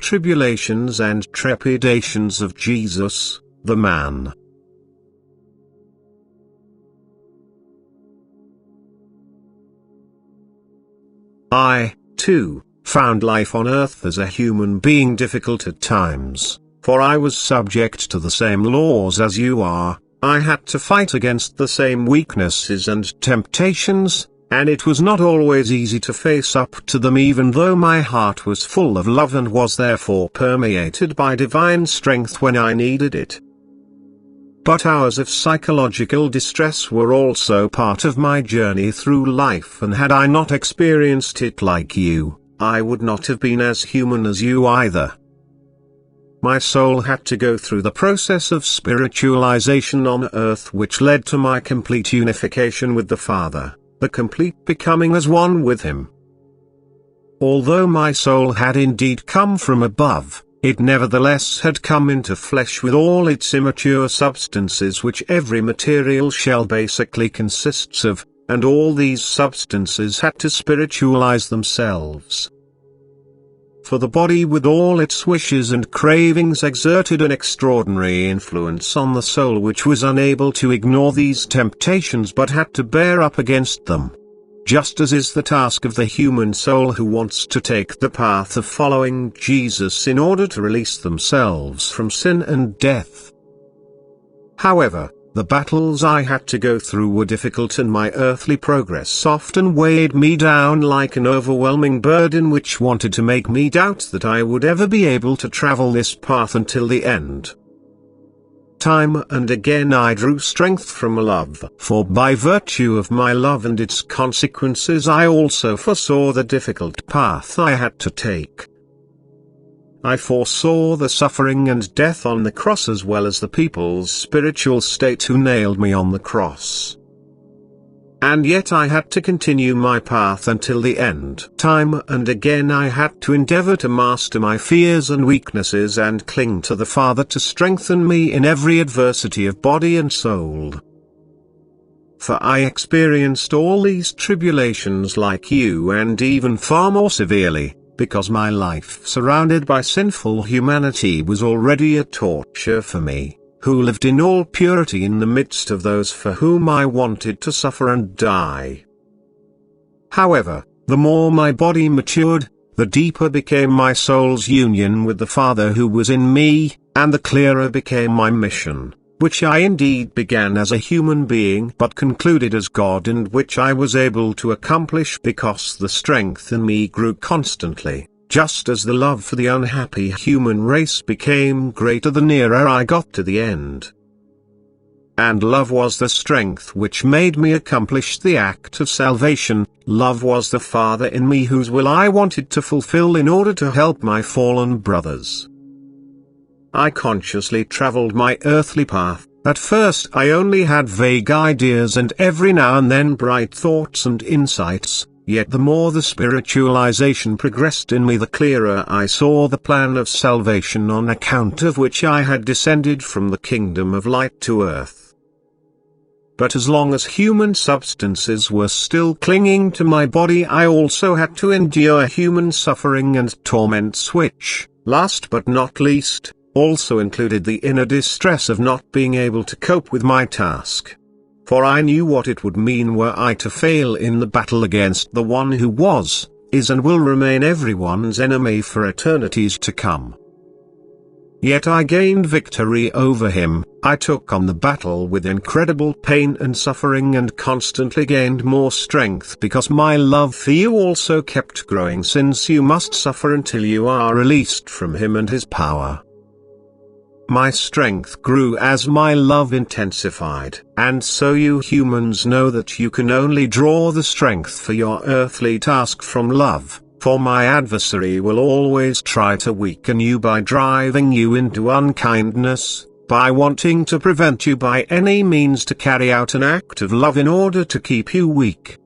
tribulations and trepidations of Jesus, the man. I, too, found life on earth as a human being difficult at times, for I was subject to the same laws as you are. I had to fight against the same weaknesses and temptations, and it was not always easy to face up to them, even though my heart was full of love and was therefore permeated by divine strength when I needed it. But hours of psychological distress were also part of my journey through life, and had I not experienced it like you, I would not have been as human as you either. My soul had to go through the process of spiritualization on earth, which led to my complete unification with the Father, the complete becoming as one with Him. Although my soul had indeed come from above, it nevertheless had come into flesh with all its immature substances, which every material shell basically consists of, and all these substances had to spiritualize themselves. For the body with all its wishes and cravings exerted an extraordinary influence on the soul, which was unable to ignore these temptations but had to bear up against them. Just as is the task of the human soul who wants to take the path of following Jesus in order to release themselves from sin and death. However, the battles I had to go through were difficult, and my earthly progress often weighed me down like an overwhelming burden which wanted to make me doubt that I would ever be able to travel this path until the end. Time and again I drew strength from love, for by virtue of my love and its consequences I also foresaw the difficult path I had to take. I foresaw the suffering and death on the cross, as well as the people's spiritual state who nailed me on the cross. And yet I had to continue my path until the end. Time and again I had to endeavor to master my fears and weaknesses and cling to the Father to strengthen me in every adversity of body and soul. For I experienced all these tribulations like you, and even far more severely, because my life surrounded by sinful humanity was already a torture for me, who lived in all purity in the midst of those for whom I wanted to suffer and die. However, the more my body matured, the deeper became my soul's union with the Father who was in me, and the clearer became my mission, which I indeed began as a human being but concluded as God, and which I was able to accomplish because the strength in me grew constantly. Just as the love for the unhappy human race became greater the nearer I got to the end. And love was the strength which made me accomplish the act of salvation. Love was the Father in me whose will I wanted to fulfill in order to help my fallen brothers. I consciously traveled my earthly path. At first I only had vague ideas and every now and then bright thoughts and insights. Yet the more the spiritualization progressed in me, the clearer I saw the plan of salvation on account of which I had descended from the kingdom of light to earth. But as long as human substances were still clinging to my body, I also had to endure human suffering and torments, which, last but not least, also included the inner distress of not being able to cope with my task. For I knew what it would mean were I to fail in the battle against the one who was, is and will remain everyone's enemy for eternities to come. Yet I gained victory over him. I took on the battle with incredible pain and suffering and constantly gained more strength because my love for you also kept growing, since you must suffer until you are released from him and his power. My strength grew as my love intensified, and so you humans know that you can only draw the strength for your earthly task from love, for my adversary will always try to weaken you by driving you into unkindness, by wanting to prevent you by any means to carry out an act of love in order to keep you weak.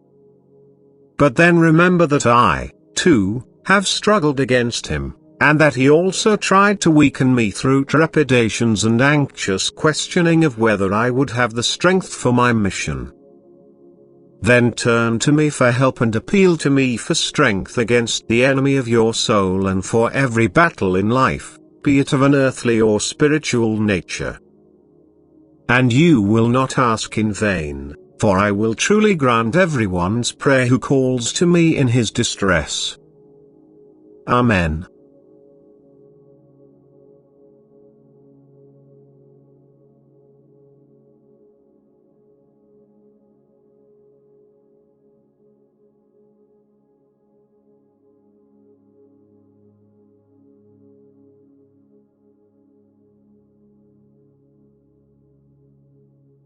But then remember that I, too, have struggled against him, and that he also tried to weaken me through trepidations and anxious questioning of whether I would have the strength for my mission. Then turn to me for help and appeal to me for strength against the enemy of your soul and for every battle in life, be it of an earthly or spiritual nature. And you will not ask in vain, for I will truly grant everyone's prayer who calls to me in his distress. Amen.